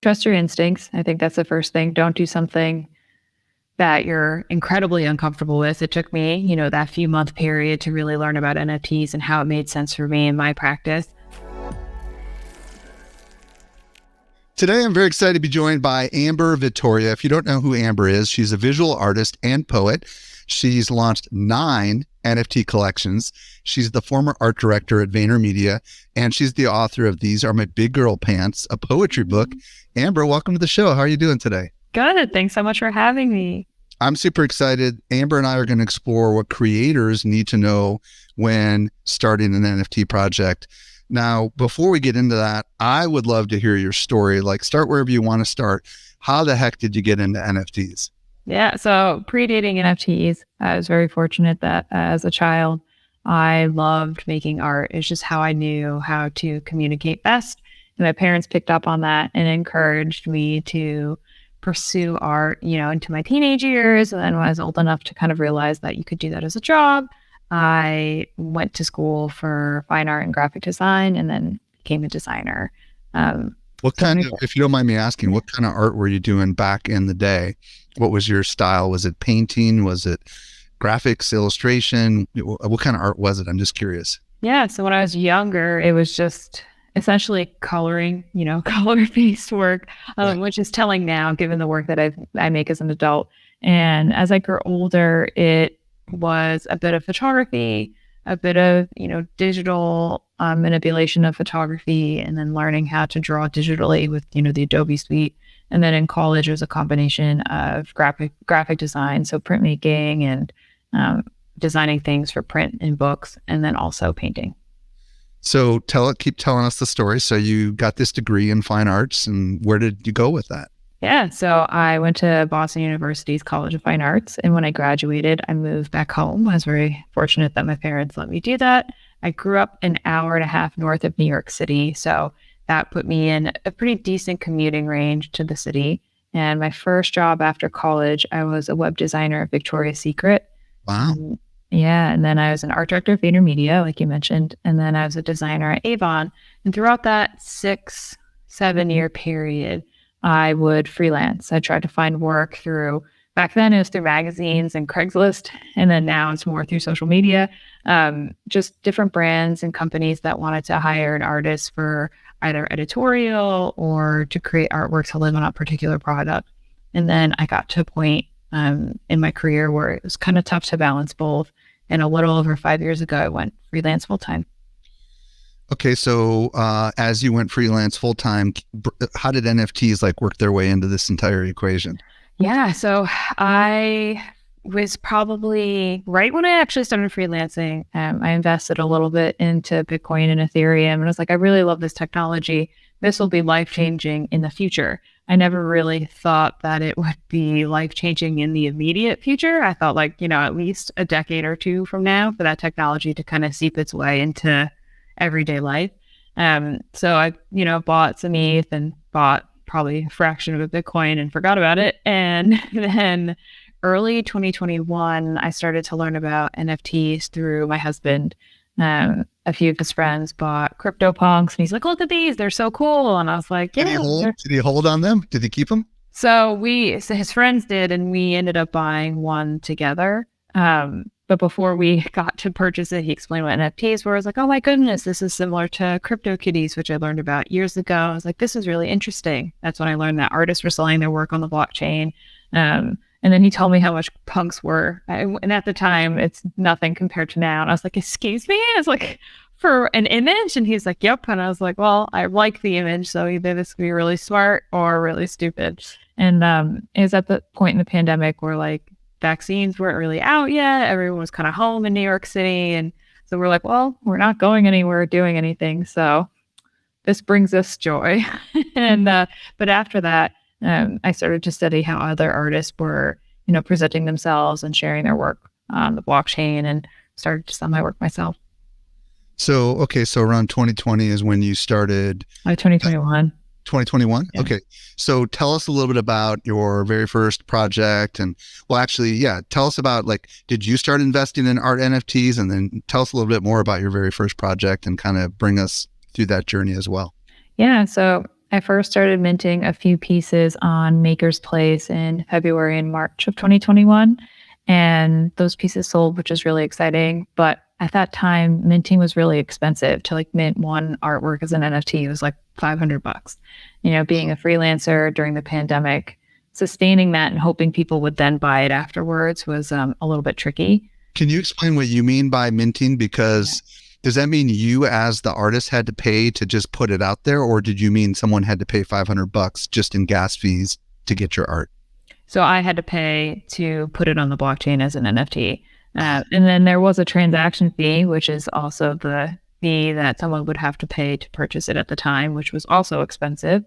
Trust your instincts. I think that's the first thing. Don't do something that you're incredibly uncomfortable with. It took me, that few month period to really learn about NFTs and how it made sense for me in my practice. Today, I'm very excited to be joined by Amber Vittoria. If you don't know who Amber is, she's a visual artist and poet. She's launched 9 NFT collections. She's the former art director at VaynerMedia, and she's the author of These Are My Big Girl Pants, a poetry book. Amber, welcome to the show. How are you doing today? Good. Thanks so much for having me. I'm super excited. Amber and I are going to explore what creators need to know when starting an NFT project. Now, before we get into that, I would love to hear your story. Start wherever you want to start. How the heck did you get into NFTs? Yeah. So predating NFTs, I was very fortunate that as a child, I loved making art. It's just how I knew how to communicate best. And my parents picked up on that and encouraged me to pursue art, into my teenage years. And then when I was old enough to kind of realize that you could do that as a job, I went to school for fine art and graphic design and then became a designer. If you don't mind me asking, what kind of art were you doing back in the day? What was your style? Was it painting? Was it graphics, illustration? What kind of art was it? I'm just curious. Yeah. So when I was younger, it was just essentially coloring, color-based work, Right. which is telling now, given the work that I make as an adult. And as I grew older, it was a bit of photography, a bit of, digital manipulation of photography, and then learning how to draw digitally with, the Adobe Suite. And then in college, it was a combination of graphic design, so printmaking and designing things for print and books, and then also painting. So keep telling us the story. So you got this degree in fine arts, and where did you go with that? Yeah, so I went to Boston University's College of Fine Arts, and when I graduated, I moved back home. I was very fortunate that my parents let me do that. I grew up an hour and a half north of New York City, so that put me in a pretty decent commuting range to the city. And my first job after college, I was a web designer at Victoria's Secret. Wow. Yeah, and then I was an art director at VaynerMedia, like you mentioned, and then I was a designer at Avon. And throughout that 6-7 year period, I would freelance. I tried to find work back then it was through magazines and Craigslist. And then now it's more through social media, just different brands and companies that wanted to hire an artist for either editorial or to create artwork to live on a particular product. And then I got to a point in my career where it was kind of tough to balance both. And a little over 5 years ago, I went freelance full time. Okay, so as you went freelance full time, how did NFTs work their way into this entire equation? Yeah, so I was probably right when I actually started freelancing. I invested a little bit into Bitcoin and Ethereum, and I was like, I really love this technology. This will be life changing in the future. I never really thought that it would be life changing in the immediate future. I thought at least a decade or two from now for that technology to kind of seep its way into everyday life. So I, bought some ETH and bought probably a fraction of a Bitcoin and forgot about it. And then early 2021, I started to learn about NFTs through my husband. A few of his friends bought CryptoPunks and he's like, look at these, they're so cool. And I was like, yeah. Did he hold on them? Did he keep them? So his friends did, and we ended up buying one together. But before we got to purchase it, he explained what NFTs were. I was like, oh my goodness, this is similar to CryptoKitties, which I learned about years ago. I was like, this is really interesting. That's when I learned that artists were selling their work on the blockchain. And then he told me how much punks were. And at the time, it's nothing compared to now. And I was like, excuse me? I was like, for an image? And he's like, yep. And I was like, well, I like the image. So either this could be really smart or really stupid. And it was at the point in the pandemic where vaccines weren't really out yet. Everyone was kind of home in New York City. And so we're like, well, we're not going anywhere, doing anything. So this brings us joy. And but after that, I started to study how other artists were, presenting themselves and sharing their work on the blockchain, and started to sell my work myself. So, okay. So around 2020 is when you started. 2021. 2021? Yeah. Okay. So tell us a little bit about your very first project. And tell us about did you start investing in art NFTs? And then tell us a little bit more about your very first project and kind of bring us through that journey as well. Yeah. So I first started minting a few pieces on Maker's Place in February and March of 2021. And those pieces sold, which is really exciting. But at that time, minting was really expensive. To like mint one artwork as an NFT, it was like $500. Being a freelancer during the pandemic, sustaining that and hoping people would then buy it afterwards was a little bit tricky. Can you explain what you mean by minting? Because does that mean you as the artist had to pay to just put it out there? Or did you mean someone had to pay $500 just in gas fees to get your art? So I had to pay to put it on the blockchain as an NFT. And then there was a transaction fee, which is also the fee that someone would have to pay to purchase it at the time, which was also expensive.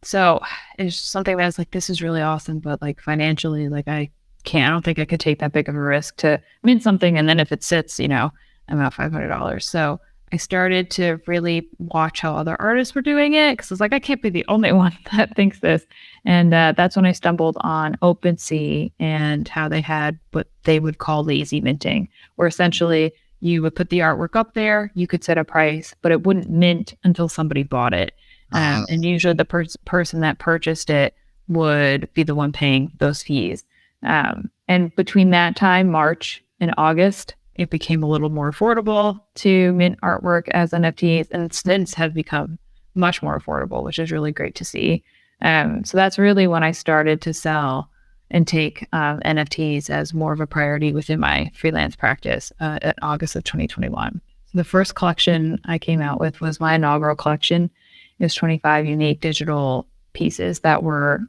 So it's something that I was like, this is really awesome, but like financially, like I don't think I could take that big of a risk to mint something. And then if it sits, I'm out $500. So I started to really watch how other artists were doing it because I was like, I can't be the only one that thinks this. And that's when I stumbled on OpenSea and how they had what they would call lazy minting, where essentially you would put the artwork up there, you could set a price, but it wouldn't mint until somebody bought it. And usually the person that purchased it would be the one paying those fees. And between that time, March and August, it became a little more affordable to mint artwork as NFTs, and since have become much more affordable, which is really great to see. So that's really when I started to sell and take NFTs as more of a priority within my freelance practice at August of 2021. So the first collection I came out with was my inaugural collection. It was 25 unique digital pieces that were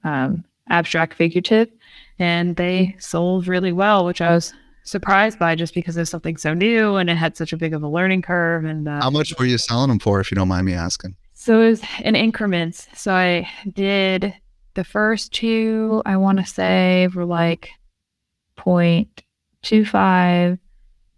abstract figurative, and they sold really well, which I was surprised by just because it's something so new and it had such a big of a learning curve. And how much were you selling them for, if you don't mind me asking? So it was in increments. So I did the first two, I want to say were like 0.25.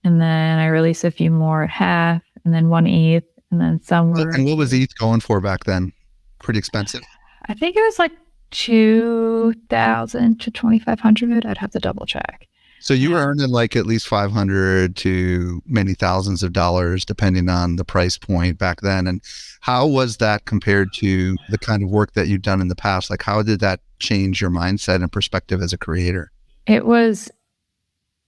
And then I released a few more at half and then 1 ETH. And then some were. And what was ETH going for back then? Pretty expensive? I think it was like 2,000 to 2,500. I'd have to double check. So you were earning like at least 500 to many thousands of dollars, depending on the price point back then. And how was that compared to the kind of work that you've done in the past? Like, how did that change your mindset and perspective as a creator? It was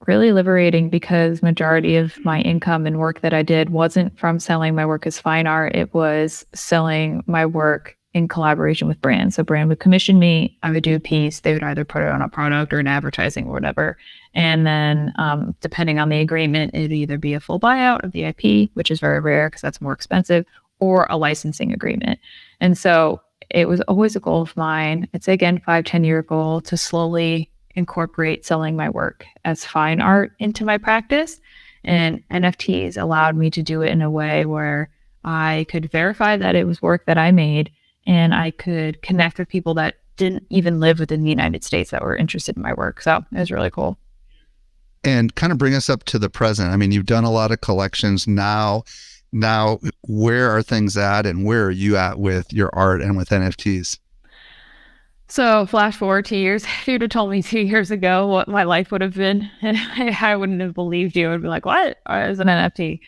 really liberating because majority of my income and work that I did wasn't from selling my work as fine art. It was selling my work in collaboration with brands. So brand would commission me, I would do a piece, they would either put it on a product or an advertising or whatever. And then depending on the agreement, it'd either be a full buyout of the IP, which is very rare because that's more expensive, or a licensing agreement. And so it was always a goal of mine. It's again, 5-10 year goal to slowly incorporate selling my work as fine art into my practice. And NFTs allowed me to do it in a way where I could verify that it was work that I made, and I could connect with people that didn't even live within the United States that were interested in my work. So it was really cool. And kind of bring us up to the present. I mean, you've done a lot of collections now. Where are things at, and where are you at with your art and with NFTs? So flash forward 2 years, if you'd have told me 2 years ago what my life would have been, I wouldn't have believed you. I'd be like, what is an NFT?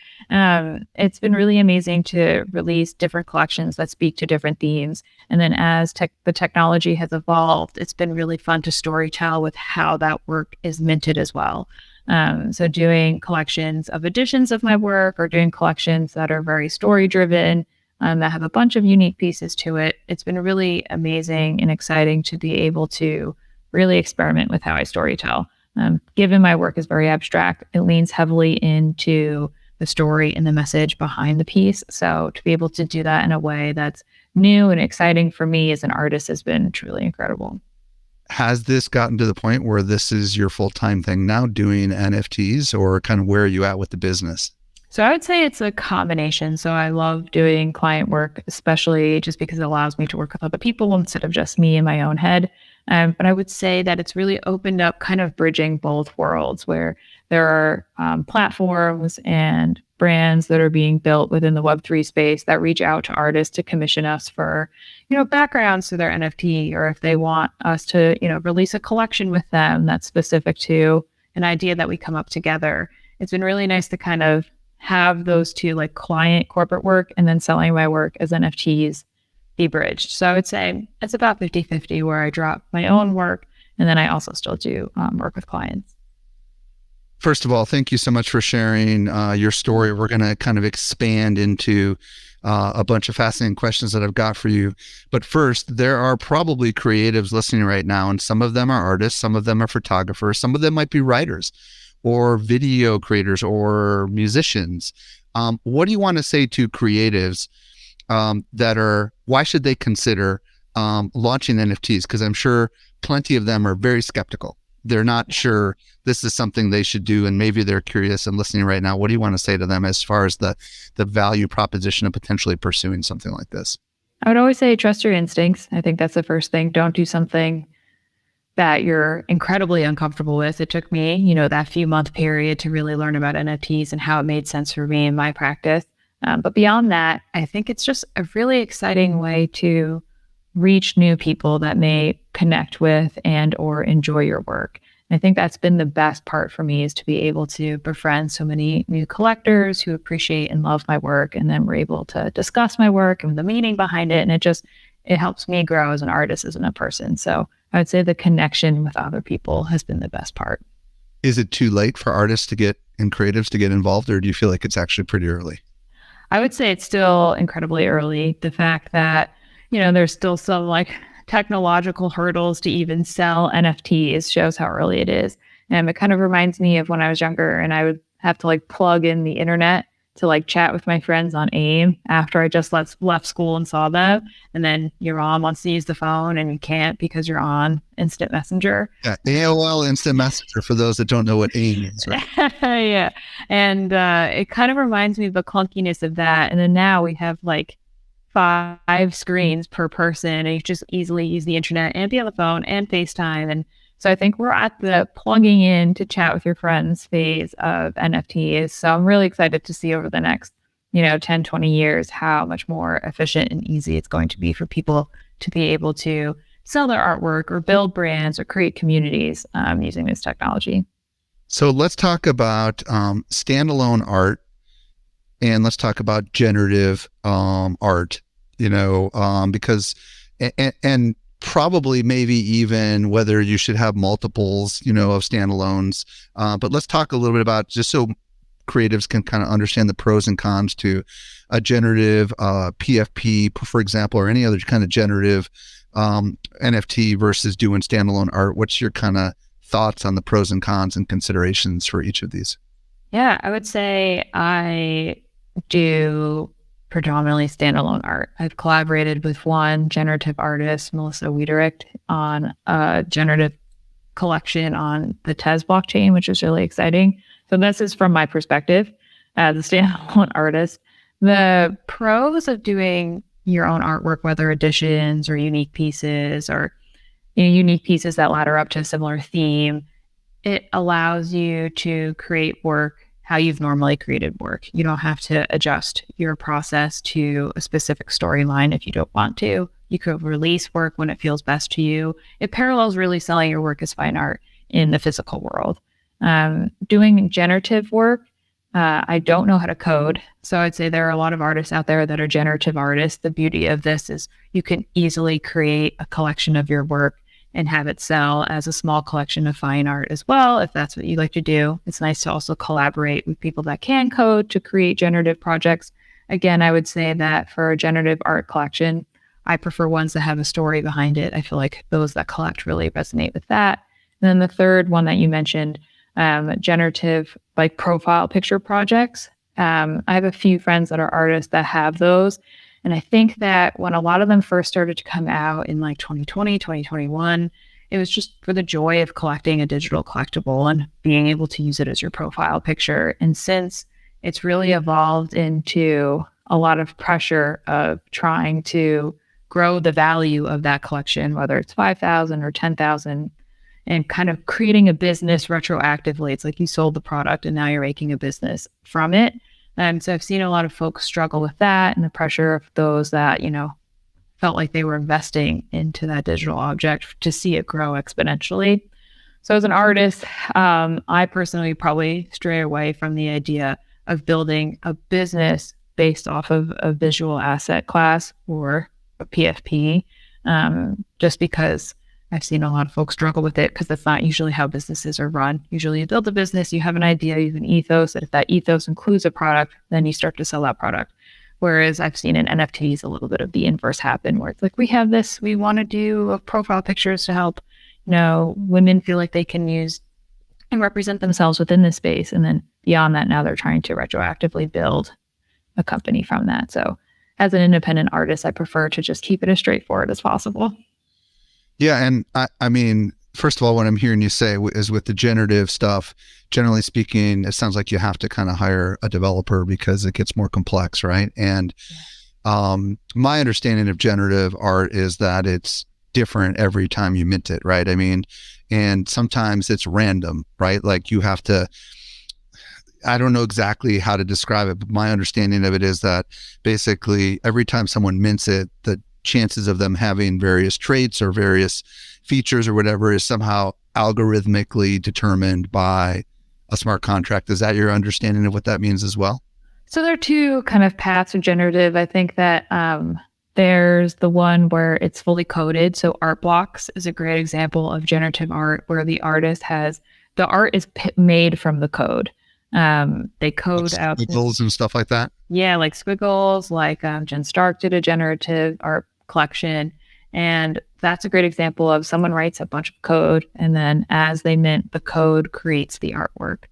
It's been really amazing to release different collections that speak to different themes. And then as the technology has evolved, it's been really fun to storytell with how that work is minted as well. So doing collections of editions of my work, or doing collections that are very story driven, that have a bunch of unique pieces to it. It's been really amazing and exciting to be able to really experiment with how I storytell. Given my work is very abstract, it leans heavily into the story and the message behind the piece. So to be able to do that in a way that's new and exciting for me as an artist has been truly incredible. Has this gotten to the point where this is your full-time thing now, doing NFTs, or kind of where are you at with the business? So I would say it's a combination. So I love doing client work, especially just because it allows me to work with other people instead of just me in my own head. But I would say that it's really opened up kind of bridging both worlds, where there are platforms and brands that are being built within the Web3 space that reach out to artists to commission us for, backgrounds to their NFT, or if they want us to, release a collection with them that's specific to an idea that we come up together. It's been really nice to kind of have those two, like client corporate work and then selling my work as NFTs, be bridged. So I would say it's about 50-50 where I drop my own work and then I also still do work with clients. First of all, thank you so much for sharing your story. We're going to kind of expand into a bunch of fascinating questions that I've got for you. But first, there are probably creatives listening right now, and some of them are artists, some of them are photographers, some of them might be writers or video creators or musicians. What do you want to say to creatives why should they consider launching NFTs? Because I'm sure plenty of them are very skeptical. They're not sure this is something they should do, and maybe they're curious and listening right now. What do you want to say to them as far as the value proposition of potentially pursuing something like this? I would always say trust your instincts. I think that's the first thing. Don't do something that you're incredibly uncomfortable with. It took me, that few month period to really learn about NFTs and how it made sense for me in my practice. But beyond that, I think it's just a really exciting way to reach new people that may connect with and or enjoy your work. And I think that's been the best part for me, is to be able to befriend so many new collectors who appreciate and love my work. And then we're able to discuss my work and the meaning behind it. And it helps me grow as an artist, as a person. So I would say the connection with other people has been the best part. Is it too late for artists and creatives to get involved, or do you feel like it's actually pretty early? I would say it's still incredibly early. The fact that, there's still some technological hurdles to even sell NFTs shows how early it is. And it kind of reminds me of when I was younger and I would have to plug in the internet to chat with my friends on AIM after I just left school and saw them. And then your mom wants to use the phone and you can't because you're on Instant Messenger. Yeah, AOL Instant Messenger, for those that don't know what AIM is, right? Yeah. And it kind of reminds me of the clunkiness of that. And then now we have 5 screens per person, and you just easily use the internet and be on the phone and FaceTime. And so I think we're at the plugging in to chat with your friends phase of NFTs. So I'm really excited to see over the next, 10, 20 years, how much more efficient and easy it's going to be for people to be able to sell their artwork or build brands or create communities using this technology. So let's talk about standalone art. And let's talk about generative art, because, and probably maybe even whether you should have multiples, of standalones. But let's talk a little bit about, just so creatives can kind of understand the pros and cons to a generative PFP, for example, or any other kind of generative NFT versus doing standalone art. What's your kind of thoughts on the pros and cons and considerations for each of these? Yeah, I would say I do predominantly standalone art. I've collaborated with one generative artist, Melissa Wiedericht, on a generative collection on the Tez blockchain, which is really exciting. So this is from my perspective as a standalone artist. The pros of doing your own artwork, whether editions or unique pieces or unique pieces that ladder up to a similar theme, it allows you to create work how you've normally created work. You don't have to adjust your process to a specific storyline if you don't want to. You could release work when it feels best to you. It parallels really selling your work as fine art in the physical world. Doing generative work, I don't know how to code. So I'd say there are a lot of artists out there that are generative artists. The beauty of this is you can easily create a collection of your work and have it sell as a small collection of fine art as well, if that's what you like to do. It's nice to also collaborate with people that can code to create generative projects. Again, I would say that for a generative art collection, I prefer ones that have a story behind it. I feel like those that collect really resonate with that. And then the third one that you mentioned, generative profile picture projects. I have a few friends that are artists that have those. And I think that when a lot of them first started to come out in 2020, 2021, it was just for the joy of collecting a digital collectible and being able to use it as your profile picture. And since it's really evolved into a lot of pressure of trying to grow the value of that collection, whether it's 5,000 or 10,000, and kind of creating a business retroactively. It's like you sold the product and now you're making a business from it. So I've seen a lot of folks struggle with that and the pressure of those that, felt like they were investing into that digital object to see it grow exponentially. So as an artist, I personally probably stray away from the idea of building a business based off of a visual asset class or a PFP, just because I've seen a lot of folks struggle with it because that's not usually how businesses are run. Usually you build a business, you have an idea, you have an ethos, and if that ethos includes a product, then you start to sell that product. Whereas I've seen in NFTs a little bit of the inverse happen where it's like, we have this, we want to do profile pictures to help, women feel like they can use and represent themselves within this space. And then beyond that, now they're trying to retroactively build a company from that. So as an independent artist, I prefer to just keep it as straightforward as possible. Yeah. And I mean, first of all, what I'm hearing you say is with the generative stuff, generally speaking, it sounds like you have to kind of hire a developer because it gets more complex, right? And my understanding of generative art is that it's different every time you mint it, right? I mean, and sometimes it's random, right? Like you have to, I don't know exactly how to describe it, but my understanding of it is that basically every time someone mints it, the chances of them having various traits or various features or whatever is somehow algorithmically determined by a smart contract. Is that your understanding of what that means as well? So there are two kind of paths of generative. I think that there's the one where it's fully coded. So Art Blocks is a great example of generative art where the artist has, the art is made from the code. They code like out squiggles and stuff like that. Yeah, like squiggles, like Jen Stark did a generative art collection. And that's a great example of someone writes a bunch of code, and then as they mint, the code creates the artwork.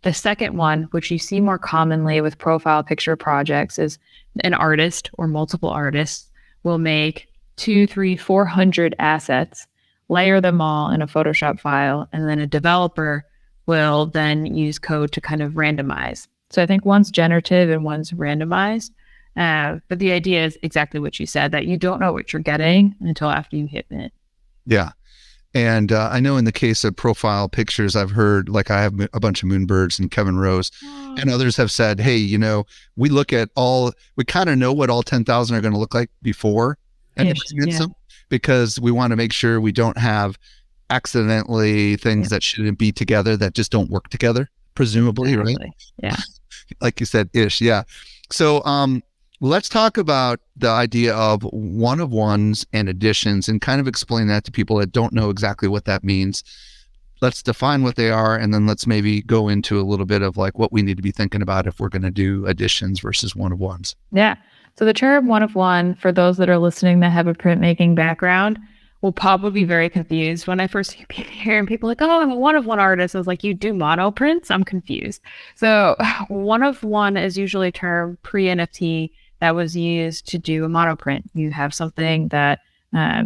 The second one, which you see more commonly with profile picture projects, is an artist or multiple artists will make 200, 300, 400 assets, layer them all in a Photoshop file, and then a developer will then use code to kind of randomize. So I think one's generative and one's randomized. But the idea is exactly what you said, that you don't know what you're getting until after you hit mint. Yeah. And I know in the case of profile pictures, I've heard, like I have a bunch of Moonbirds and Kevin Rose and others have said, hey, we look at we kind of know what all 10,000 are going to look like before and them because we want to make sure we don't have accidentally things that shouldn't be together that just don't work together, presumably, right? Yeah. Like you said, ish. Yeah. So, let's talk about the idea of one-of-ones and additions and kind of explain that to people that don't know exactly what that means. Let's define what they are, and then let's maybe go into a little bit of like what we need to be thinking about if we're going to do additions versus one-of-ones. Yeah. So the term one-of-one, for those that are listening that have a printmaking background, will probably be very confused. When I first hear people like, oh, I'm a one-of-one artist, I was like, you do mono prints? I'm confused. So one-of-one is usually a term pre-NFT that was used to do a monoprint. You have something that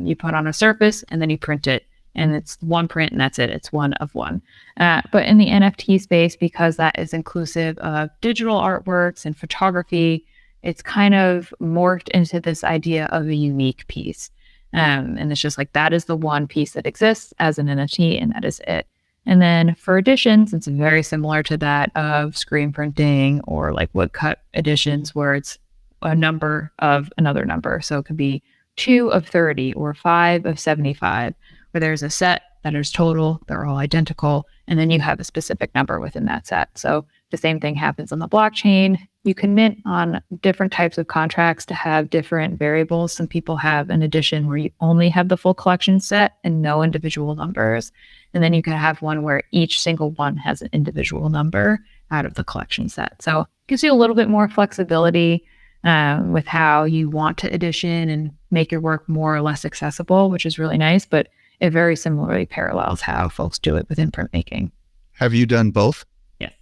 you put on a surface and then you print it, and it's one print and that's it. It's one of one. But in the NFT space, because that is inclusive of digital artworks and photography, it's kind of morphed into this idea of a unique piece. And it's just like, that is the one piece that exists as an NFT, and that is it. And then for editions, it's very similar to that of screen printing or like woodcut editions, where it's a number of another number. So it could be 2 of 30 or 5 of 75, where there's a set that is total, they're all identical, and then you have a specific number within that set. So the same thing happens on the blockchain. You can mint on different types of contracts to have different variables. Some people have an edition where you only have the full collection set and no individual numbers. And then you can have one where each single one has an individual number out of the collection set. So it gives you a little bit more flexibility with how you want to edition and make your work more or less accessible, which is really nice. But it very similarly parallels how folks do it within printmaking. Have you done both? Yes.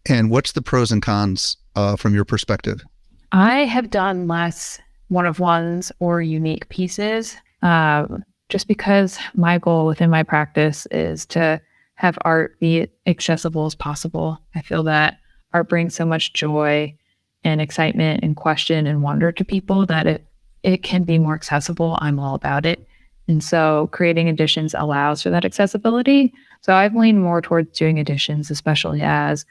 And what's the pros and cons from your perspective? I have done less one-of-ones or unique pieces, just because my goal within my practice is to have art be accessible as possible. I feel that art brings so much joy and excitement and question and wonder to people that it can be more accessible. I'm all about it. And so creating editions allows for that accessibility. So I've leaned more towards doing editions, especially as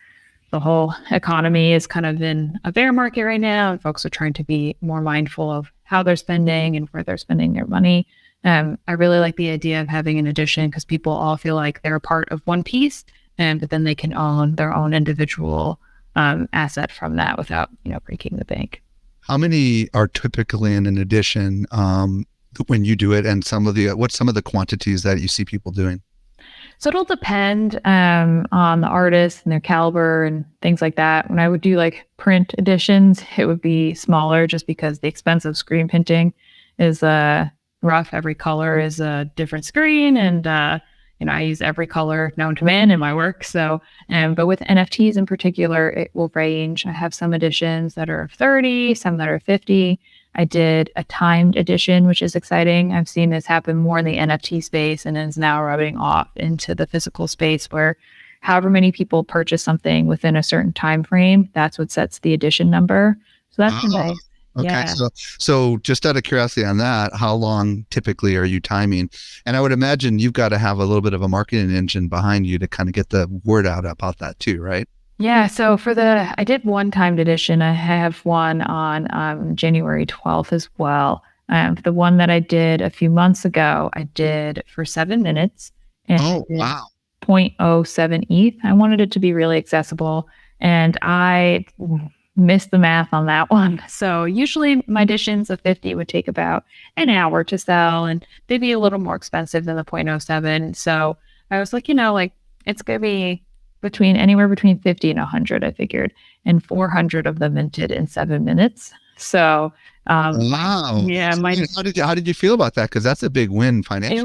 the whole economy is kind of in a bear market right now, and folks are trying to be more mindful of how they're spending and where they're spending their money. I really like the idea of having an edition because people all feel like they're a part of one piece, but then they can own their own individual asset from that without, breaking the bank. How many are typically in an edition when you do it, and what's some of the quantities that you see people doing? So it'll depend on the artist and their caliber and things like that. When I would do like print editions, it would be smaller just because the expense of screen printing is rough. Every color is a different screen, and I use every color known to man in my work. So, but with NFTs in particular, it will range. I have some editions that are 30, some that are 50. I did a timed edition, which is exciting. I've seen this happen more in the NFT space and is now rubbing off into the physical space where however many people purchase something within a certain time frame, that's what sets the edition number. So that's nice. Okay. Yeah. So just out of curiosity on that, how long typically are you timing? And I would imagine you've got to have a little bit of a marketing engine behind you to kind of get the word out about that too, right? Yeah, so I did one timed edition. I have one on January 12th as well. The one that I did a few months ago, I did for 7 minutes. And Oh, wow. 0.07 ETH. I wanted it to be really accessible, and I missed the math on that one. So usually my editions of 50 would take about an hour to sell, and they'd be a little more expensive than the 0.07. So I was like, it's going to be anywhere between 50 and 100, I figured, and 400 of them minted in 7 minutes. So, wow. Yeah, how did you feel about that? Because that's a big win financially.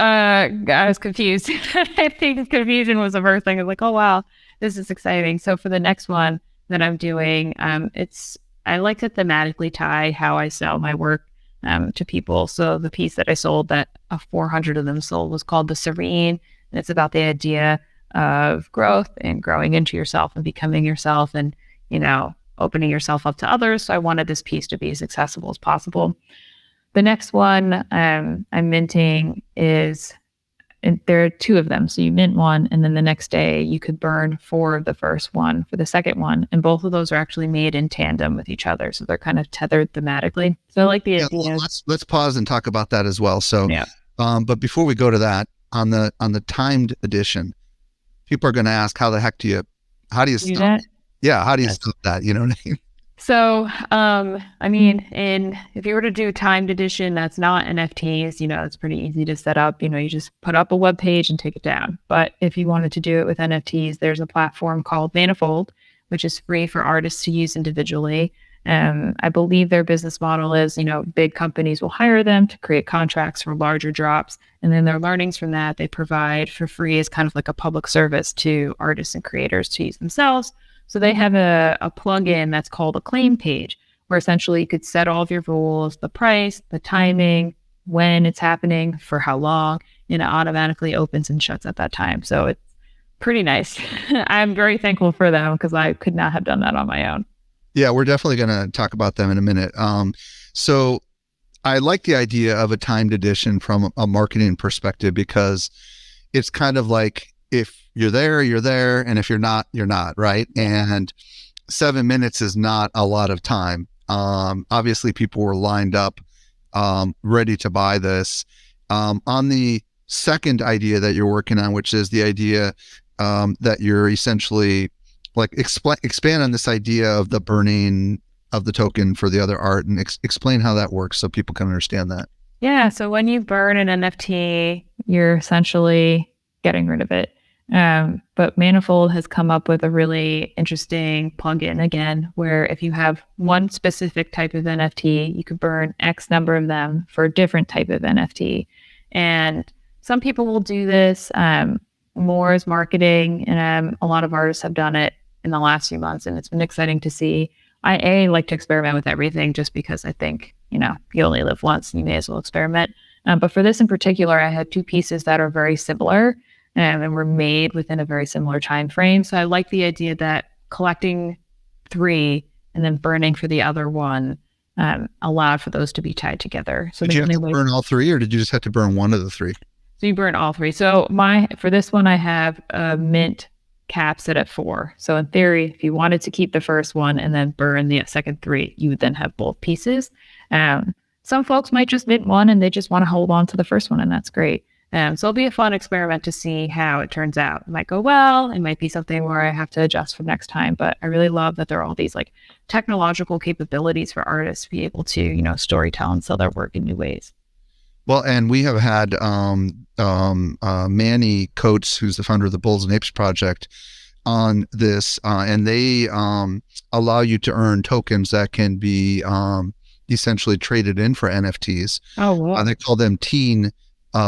I was confused. I think confusion was the first thing. I was like, oh, wow, this is exciting. So for the next one that I'm doing, I like to thematically tie how I sell my work to people. So the piece that I sold that 400 of them sold was called The Serene. And it's about the idea of growth and growing into yourself and becoming yourself and, opening yourself up to others. So I wanted this piece to be as accessible as possible. The next one I'm minting and there are 2 of them. So you mint one, and then the next day you could burn 4 of the first one for the second one. And both of those are actually made in tandem with each other. So they're kind of tethered thematically. So I like the idea. Let's pause and talk about that as well. So, yeah. But before we go to that, on the timed edition, people are going to ask, how do you stop that? Yeah. How do you stop that? You know what I mean? So, if you were to do timed edition, that's not NFTs, it's pretty easy to set up. You just put up a web page and take it down. But if you wanted to do it with NFTs, there's a platform called Manifold, which is free for artists to use individually. I believe their business model is, big companies will hire them to create contracts for larger drops. And then their learnings from that, they provide for free as kind of like a public service to artists and creators to use themselves. So they have a plugin that's called a claim page, where essentially you could set all of your rules, the price, the timing, when it's happening, for how long, and it automatically opens and shuts at that time. So it's pretty nice. I'm very thankful for them because I could not have done that on my own. Yeah, we're definitely going to talk about them in a minute. So I like the idea of a timed edition from a marketing perspective, because it's kind of like, if you're there, you're there. And if you're not, you're not, right? And 7 minutes is not a lot of time. Obviously, people were lined up, ready to buy this. On the second idea that you're working on, which is the idea that you're essentially like expand on this idea of the burning of the token for the other art, and explain how that works so people can understand that. Yeah. So when you burn an NFT, you're essentially getting rid of it. But Manifold has come up with a really interesting plugin again, where if you have one specific type of NFT, you could burn X number of them for a different type of NFT. And some people will do this more as marketing, and a lot of artists have done it in the last few months, and it's been exciting to see. I like to experiment with everything just because I think, you only live once and you may as well experiment. But for this in particular, I had 2 pieces that are very similar and were made within a very similar time frame. So I like the idea that collecting 3 and then burning for the other one allowed for those to be tied together. So did you have to burn all 3, or did you just have to burn one of the 3? So you burn all 3. So for this one, I have a mint cap set at 4. So in theory, if you wanted to keep the first one and then burn the second 3, you would then have both pieces. Some folks might just mint one and they just want to hold on to the first one, and that's great. So it'll be a fun experiment to see how it turns out. It might go well. It might be something where I have to adjust for next time. But I really love that there are all these like technological capabilities for artists to be able to, story tell and sell their work in new ways. Well, and we have had Manny Coates, who's the founder of the Bulls and Apes Project, on this, and they allow you to earn tokens that can be essentially traded in for NFTs. Oh, wow. They call them teen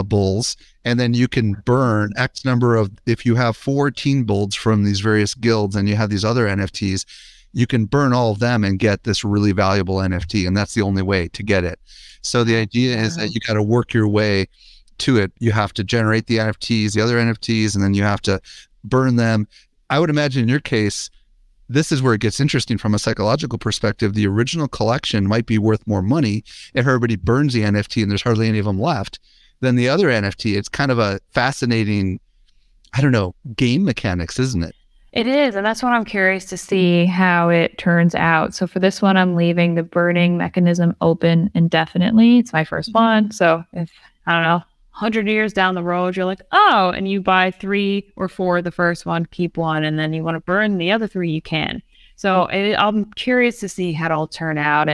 bulls, and then you can burn X number of, if you have 4 teen bulls from these various guilds and you have these other NFTs, you can burn all of them and get this really valuable NFT, and that's the only way to get it. So the idea is that you got to work your way to it. You have to generate the NFTs, the other NFTs, and then you have to burn them. I would imagine in your case, this is where it gets interesting from a psychological perspective. The original collection might be worth more money if everybody burns the NFT and there's hardly any of them left than the other NFT. It's kind of a fascinating, game mechanics, isn't it? It is. And that's what I'm curious to see how it turns out. So for this one, I'm leaving the burning mechanism open indefinitely. It's my first one. So if, 100 years down the road, you're like, oh, and you buy 3 or 4, the first one, keep 1, and then you want to burn the other 3, you can. So I'm curious to see how it'll turn out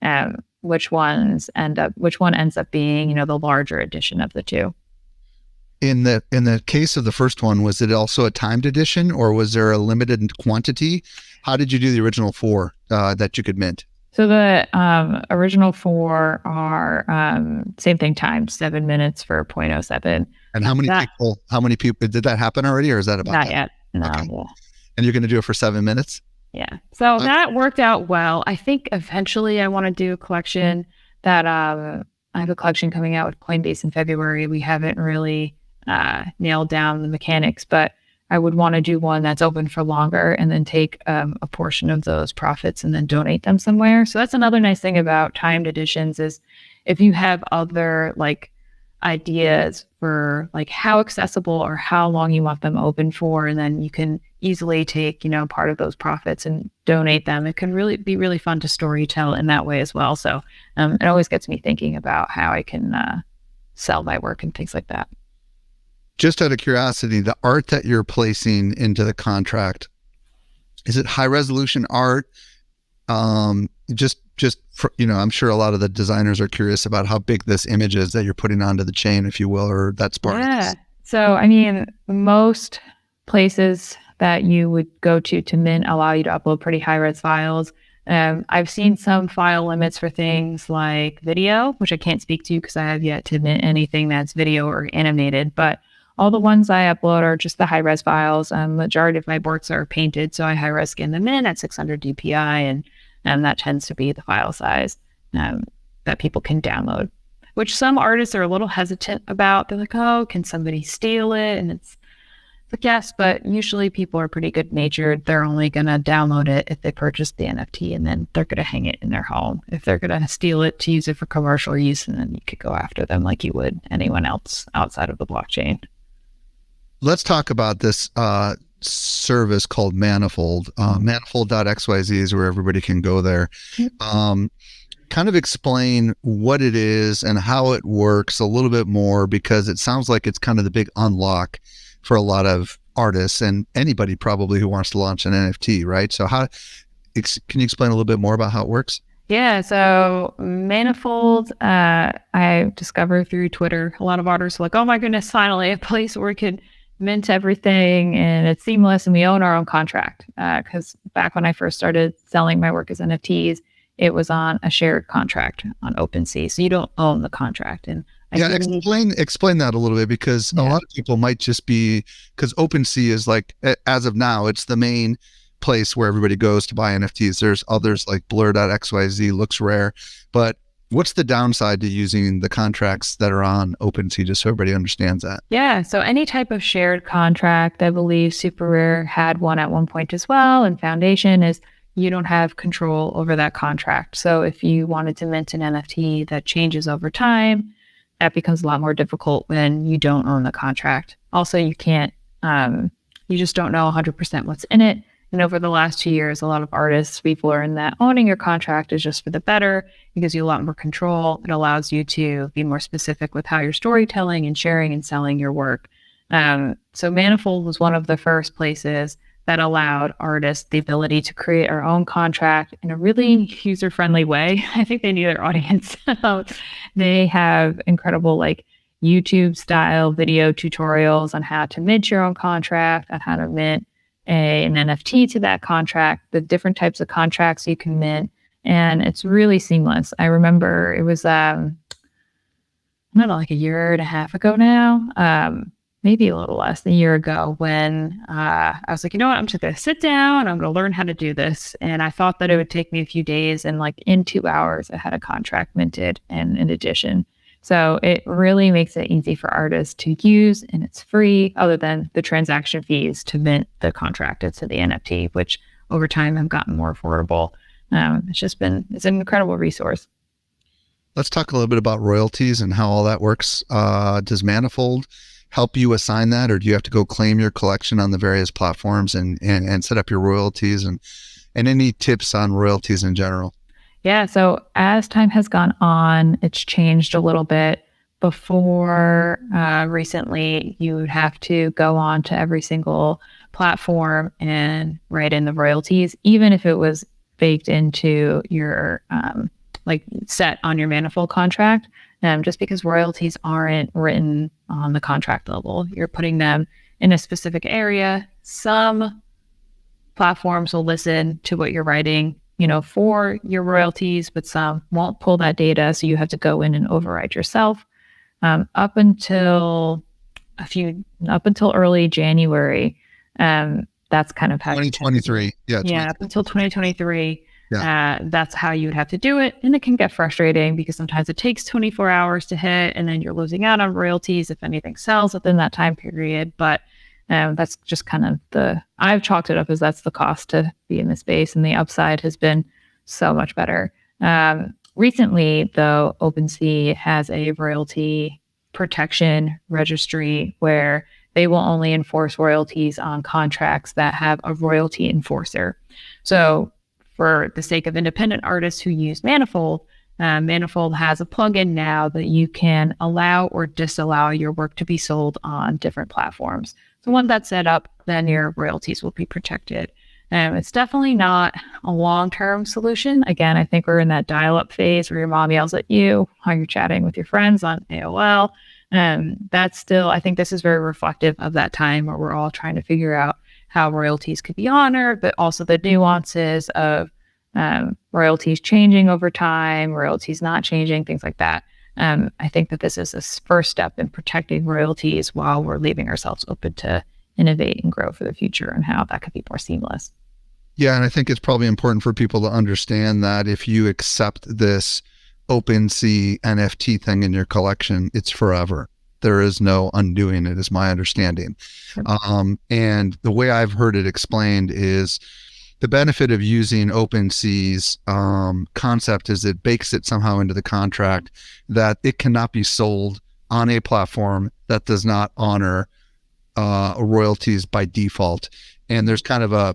and which one ends up being, the larger edition of the 2. In the case of the first one, was it also a timed edition, or was there a limited quantity? How did you do the original 4 that you could mint? So the original 4 are same thing, timed 7 minutes for 0.07. And how many people did that happen already, or is that about not that? yet? No. Okay. And you're going to do it for 7 minutes? Yeah. So that worked out well. I think eventually I want to do a collection that I have a collection coming out with Coinbase in February. We haven't really nailed down the mechanics, but I would want to do one that's open for longer and then take a portion of those profits and then donate them somewhere. So that's another nice thing about timed editions is if you have other like ideas for like how accessible or how long you want them open for, and then you can easily take, part of those profits and donate them. It can really be really fun to story tell in that way as well. So it always gets me thinking about how I can sell my work and things like that. Just out of curiosity, the art that you're placing into the contract, is it high resolution art? Just for, I'm sure a lot of the designers are curious about how big this image is that you're putting onto the chain, if you will, or that's part of this. So, most places that you would go to mint allow you to upload pretty high res files. I've seen some file limits for things like video, which I can't speak to because I have yet to mint anything that's video or animated, but all the ones I upload are just the high-res files. Majority of my works are painted, so I high-res scan them in at 600 DPI, and that tends to be the file size that people can download, which some artists are a little hesitant about. They're like, oh, can somebody steal it? And it's like, yes, but usually people are pretty good-natured. They're only going to download it if they purchase the NFT, and then they're going to hang it in their home. If they're going to steal it to use it for commercial use, and then you could go after them like you would anyone else outside of the blockchain. Let's talk about this service called Manifold. Manifold.xyz is where everybody can go there. Kind of explain what it is and how it works a little bit more, because it sounds like it's kind of the big unlock for a lot of artists and anybody probably who wants to launch an NFT, right? So can you explain a little bit more about how it works? Yeah, so Manifold, I discovered through Twitter. A lot of artists are like, oh my goodness, finally a place where we could mint everything and it's seamless and we own our own contract. Because back when I first started selling my work as NFTs, it was on a shared contract on OpenSea. So you don't own the contract. And explain that a little bit, because a lot of people might just be, because OpenSea is like, as of now, it's the main place where everybody goes to buy NFTs. There's others like Blur.xyz, looks rare, but what's the downside to using the contracts that are on OpenSea, just so everybody understands that? Yeah, so any type of shared contract, I believe Super Rare had one at one point as well, and Foundation is you don't have control over that contract. So if you wanted to mint an NFT that changes over time, that becomes a lot more difficult when you don't own the contract. Also, you can't, you just don't know 100% what's in it. And over the last 2 years, a lot of artists, we've learned that owning your contract is just for the better. It gives you a lot more control. It allows you to be more specific with how you're storytelling and sharing and selling your work. So Manifold was one of the first places that allowed artists the ability to create our own contract in a really user-friendly way. I think they knew their audience. They have incredible YouTube style video tutorials on how to mint your own contract, on how to mint an NFT to that contract, the different types of contracts you can mint. And it's really seamless. I remember it was, not like a year and a half ago now, maybe a little less than a year ago, when I was like, you know what, I'm just going to sit down. I'm going to learn how to do this. And I thought that it would take me a few days. And in 2 hours, I had a contract minted and an edition. So it really makes it easy for artists to use, and it's free other than the transaction fees to mint the contract into the NFT, which over time have gotten more affordable. It's an incredible resource. Let's talk a little bit about royalties and how all that works. Does Manifold help you assign that, or do you have to go claim your collection on the various platforms and set up your royalties, and any tips on royalties in general? Yeah. So as time has gone on, it's changed a little bit. Before recently, you would have to go on to every single platform and write in the royalties, even if it was baked into your set on your Manifold contract. Just because royalties aren't written on the contract level, you're putting them in a specific area. Some platforms will listen to what you're writing, for your royalties, but some won't pull that data. So you have to go in and override yourself. Up until early January, that's kind of how 2023. Up until 2023. Yeah. That's how you would have to do it. And it can get frustrating because sometimes it takes 24 hours to hit, and then you're losing out on royalties if anything sells within that time period. But that's just kind of I've chalked it up as that's the cost to be in the space, and the upside has been so much better. Recently, though, OpenSea has a royalty protection registry where they will only enforce royalties on contracts that have a royalty enforcer. So for the sake of independent artists who use Manifold, Manifold has a plugin now that you can allow or disallow your work to be sold on different platforms. So once that's set up, then your royalties will be protected. It's definitely not a long-term solution. Again, I think we're in that dial-up phase where your mom yells at you while you're chatting with your friends on AOL. That's still, I think this is very reflective of that time where we're all trying to figure out how royalties could be honored, but also the nuances of royalties changing over time, royalties not changing, things like that. I think that this is a first step in protecting royalties while we're leaving ourselves open to innovate and grow for the future and how that could be more seamless. Yeah, and I think it's probably important for people to understand that if you accept this OpenSea NFT thing in your collection, it's forever. There is no undoing it, is my understanding. Sure. And the way I've heard it explained is the benefit of using OpenSea's concept is it bakes it somehow into the contract that it cannot be sold on a platform that does not honor royalties by default. And there's kind of a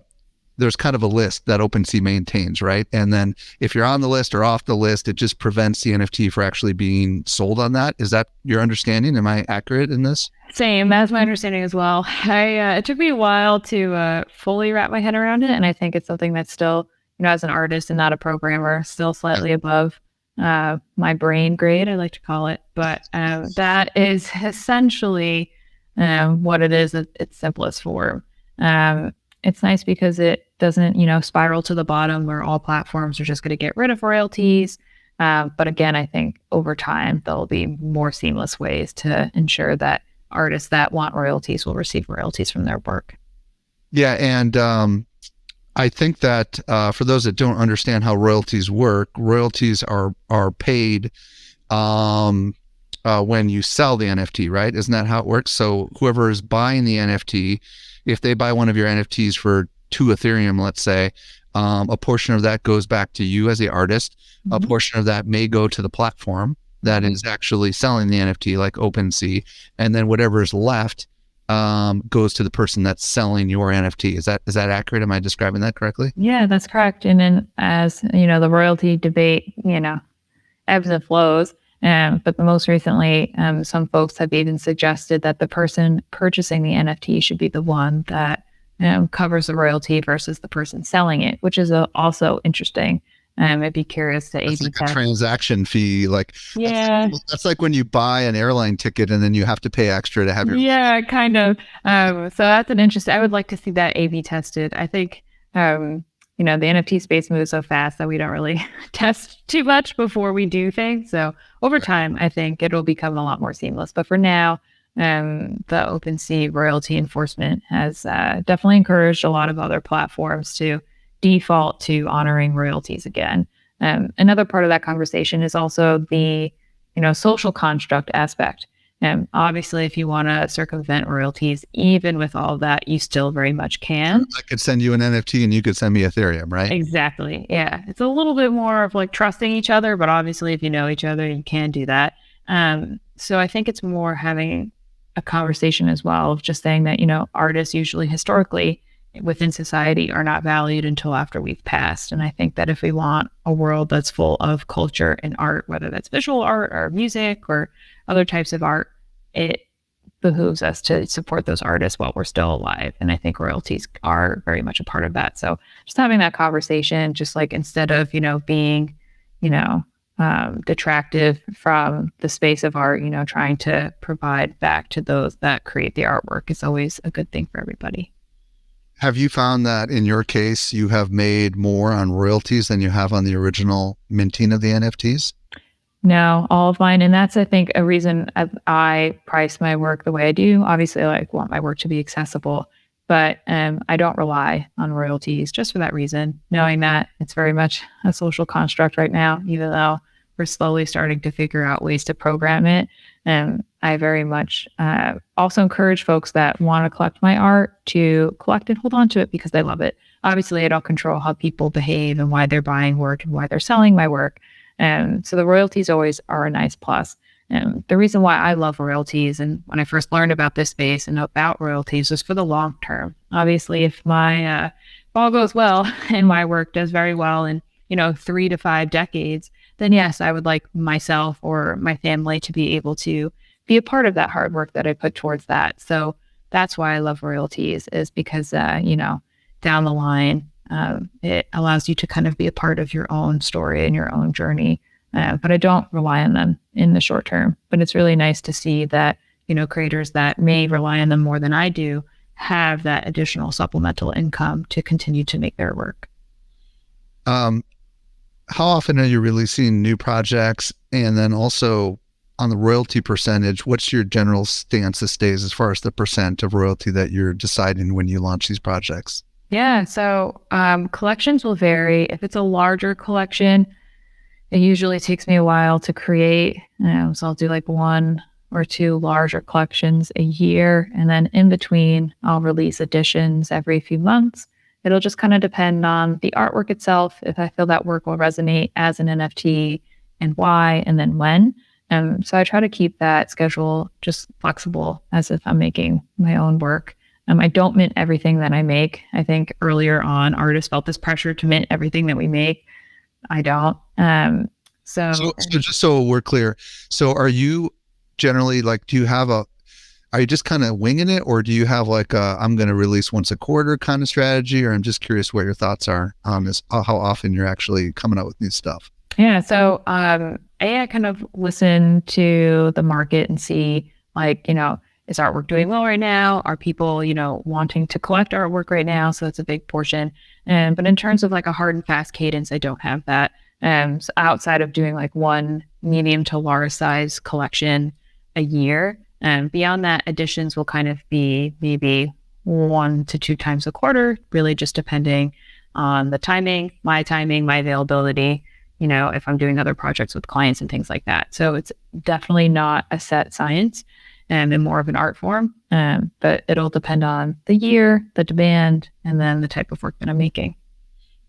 list that OpenSea maintains, right? And then if you're on the list or off the list, it just prevents the NFT for actually being sold on that. Is that your understanding? Am I accurate in this? Same, that's my understanding as well. It took me a while to fully wrap my head around it. And I think it's something that's still, as an artist and not a programmer, still slightly above my brain grade, I like to call it. But that is essentially what it is at its simplest form. It's nice because it doesn't, spiral to the bottom where all platforms are just going to get rid of royalties. But again, I think over time, there'll be more seamless ways to ensure that artists that want royalties will receive royalties from their work. Yeah. And I think that for those that don't understand how royalties work, royalties are paid when you sell the NFT, right? Isn't that how it works? So whoever is buying the NFT, if they buy one of your NFTs for 2 Ethereum, let's say, a portion of that goes back to you as the artist. Mm-hmm. A portion of that may go to the platform that is actually selling the NFT, like OpenSea. And then whatever is left goes to the person that's selling your NFT. Is that accurate? Am I describing that correctly? Yeah, that's correct. And then as the royalty debate, ebbs and flows. But most recently, some folks have even suggested that the person purchasing the NFT should be the one that covers the royalty versus the person selling it, which is also interesting. I'd be curious to That's A/B like a test. transaction fee. Yeah, That's like when you buy an airline ticket and then you have to pay extra to have your. yeah, kind of. So that's an interesting. I would like to see that A/B tested. I think the NFT space moves so fast that we don't really test too much before we do things. So over time, I think it'll become a lot more seamless. But for now, the OpenSea royalty enforcement has definitely encouraged a lot of other platforms to default to honoring royalties again. Another part of that conversation is also the social construct aspect. Obviously, if you want to circumvent royalties, even with all of that, you still very much can. I could send you an NFT and you could send me Ethereum, right? Exactly. Yeah. It's a little bit more of like trusting each other, but obviously if you know each other, you can do that. So I think it's more having a conversation as well of just saying that, artists usually historically within society are not valued until after we've passed. And I think that if we want a world that's full of culture and art, whether that's visual art or music or other types of art, it behooves us to support those artists while we're still alive. And I think royalties are very much a part of that. So just having that conversation, just like instead of, being, detractive from the space of art, trying to provide back to those that create the artwork is always a good thing for everybody. Have you found that in your case, you have made more on royalties than you have on the original minting of the NFTs? No, all of mine. And that's, I think, a reason I price my work the way I do. Obviously, I want my work to be accessible, but I don't rely on royalties just for that reason, knowing that it's very much a social construct right now, even though we're slowly starting to figure out ways to program it. I very much also encourage folks that want to collect my art to collect and hold on to it because they love it. Obviously, I don't control how people behave and why they're buying work and why they're selling my work. So the royalties always are a nice plus. The reason why I love royalties and when I first learned about this space and about royalties was for the long term. Obviously, if my all goes well and my work does very well in 3 to 5 decades, then yes, I would like myself or my family to be able to be a part of that hard work that I put towards that. So that's why I love royalties is because, down the line, it allows you to kind of be a part of your own story and your own journey. But I don't rely on them in the short term. But it's really nice to see that, creators that may rely on them more than I do have that additional supplemental income to continue to make their work. How often are you releasing new projects? And then also on the royalty percentage, what's your general stance these days as far as the percent of royalty that you're deciding when you launch these projects? Yeah, so collections will vary. If it's a larger collection, it usually takes me a while to create. So I'll do like 1 or 2 larger collections a year. And then in between, I'll release editions every few months. It'll just kind of depend on the artwork itself, if I feel that work will resonate as an NFT and why, and then when. So I try to keep that schedule just flexible as if I'm making my own work. I don't mint everything that I make. I think earlier on, artists felt this pressure to mint everything that we make. I don't. So just so we're clear, so are you generally are you just kind of winging it, or do you have I'm going to release once a quarter kind of strategy? Or I'm just curious what your thoughts are on this, how often you're actually coming out with new stuff. Yeah. So I kind of listen to the market and see is artwork doing well right now? Are people, wanting to collect artwork right now? So it's a big portion. But in terms of a hard and fast cadence, I don't have that. So outside of doing 1 medium to large size collection a year, beyond that, additions will kind of be maybe 1 to 2 times a quarter, really just depending on the timing, my availability, if I'm doing other projects with clients and things like that. So it's definitely not a set science and more of an art form, but it'll depend on the year, the demand, and then the type of work that I'm making.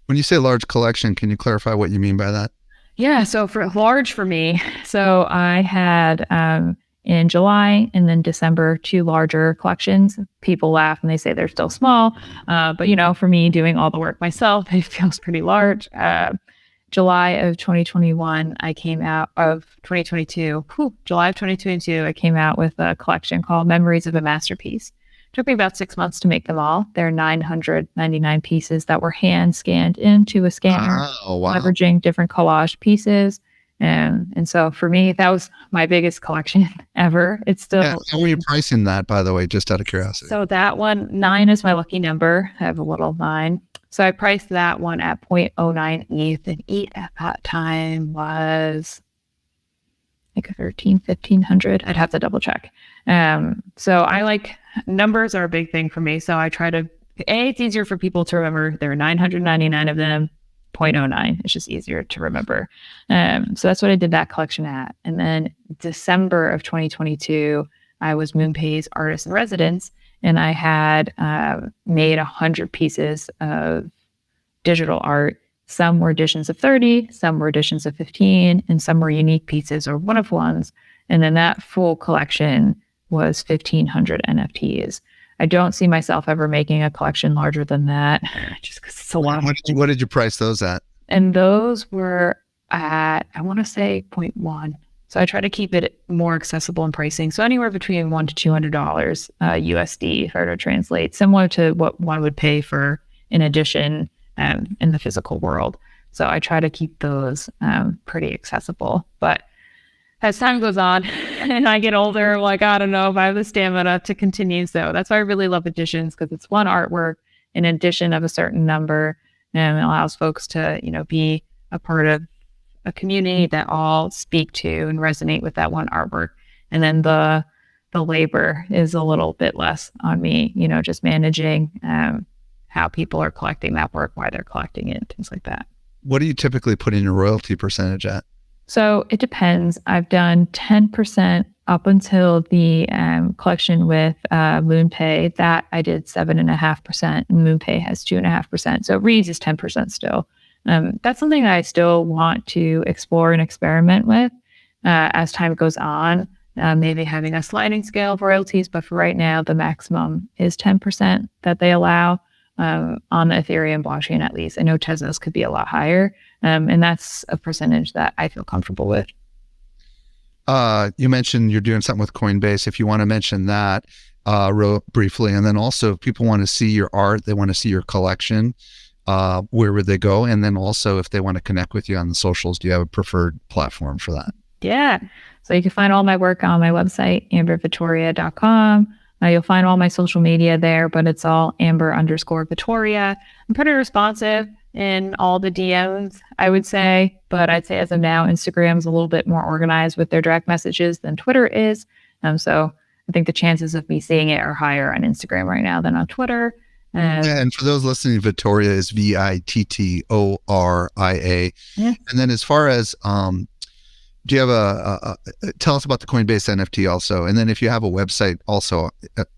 When you say large collection, can you clarify what you mean by that? Yeah, so for large for me, so I had in July, and then December, 2 larger collections. People laugh and they say they're still small. But, for me doing all the work myself, it feels pretty large. July of 2021, I came out of 2022. July of 2022, I came out with a collection called Memories of a Masterpiece. Took me about 6 months to make them all. There are 999 pieces that were hand scanned into a scanner, Oh, wow. leveraging different collage pieces. And so for me, that was my biggest collection ever. It's still. Yeah, how are you pricing that, by the way, just out of curiosity? So that one, 9 is my lucky number. I have a little 9. So I priced that one at 0.09 ETH, and ETH at that time was like 1,500. I'd have to double check. So I like numbers are a big thing for me. So I try to, it's easier for people to remember. There are 999 of them, 0.09. It's just easier to remember. So that's what I did that collection at. And then December of 2022, I was MoonPay's artist in residence, and I had made 100 pieces of digital art. Some were editions of 30, some were editions of 15, and some were unique pieces or one of ones. And then that full collection was 1,500 NFTs. I don't see myself ever making a collection larger than that, just because it's a lot. What did you price those at? And those were at, I want to say 0.1. So I try to keep it more accessible in pricing. So anywhere between $100 to $200 USD, if I were to translate, similar to what one would pay for an edition in the physical world. So I try to keep those pretty accessible. But as time goes on and I get older, I'm like, I don't know if I have the stamina to continue. So that's why I really love editions, because it's one artwork, an edition of a certain number, and it allows folks to, be a part of a community that all speak to and resonate with that one artwork. And then the labor is a little bit less on me, just managing how people are collecting that work, why they're collecting it, things like that. What do you typically put in your royalty percentage at? So it depends. I've done 10% up until the collection with MoonPay. That I did 7.5%, and MoonPay has 2.5%. So Reeds is 10% still. That's something that I still want to explore and experiment with as time goes on. Maybe having a sliding scale of royalties, but for right now, the maximum is 10% that they allow on the Ethereum blockchain, at least. I know Tezos could be a lot higher, and that's a percentage that I feel comfortable with. You mentioned you're doing something with Coinbase. If you want to mention that real briefly, and then also if people want to see your art, they want to see your collection, where would they go? And then also if they want to connect with you on the socials, do you have a preferred platform for that? Yeah. So you can find all my work on my website, ambervittoria.com. You'll find all my social media there, but it's all Amber_Vittoria. I'm pretty responsive in all the DMs, I would say, but I'd say as of now, Instagram's a little bit more organized with their direct messages than Twitter is. So I think the chances of me seeing it are higher on Instagram right now than on Twitter. And for those listening, Vittoria is Vittoria. Yeah. And then as far as, do you have tell us about the Coinbase NFT also. And then if you have a website also,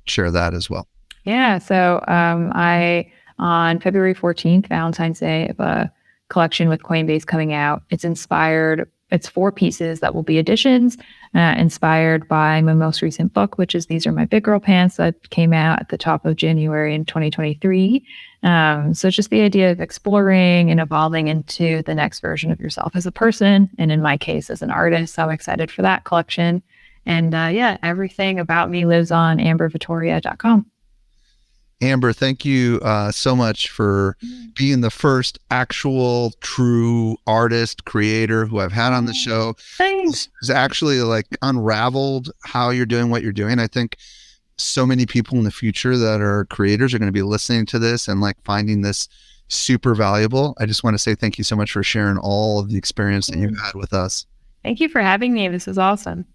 share that as well. Yeah. So I, on February 14th, Valentine's Day, I have a collection with Coinbase coming out. It's 4 pieces that will be editions, inspired by my most recent book, which is These Are My Big Girl Pants, that came out at the top of January in 2023. So just the idea of exploring and evolving into the next version of yourself as a person, and in my case, as an artist. So I'm excited for that collection. And everything about me lives on ambervittoria.com. Amber, thank you so much for being the first actual true artist creator who I've had on the show. Thanks. Who's actually like unraveled how you're doing what you're doing. I think so many people in the future that are creators are going to be listening to this and like finding this super valuable. I just want to say thank you so much for sharing all of the experience that you've had with us. Thank you for having me. This is awesome.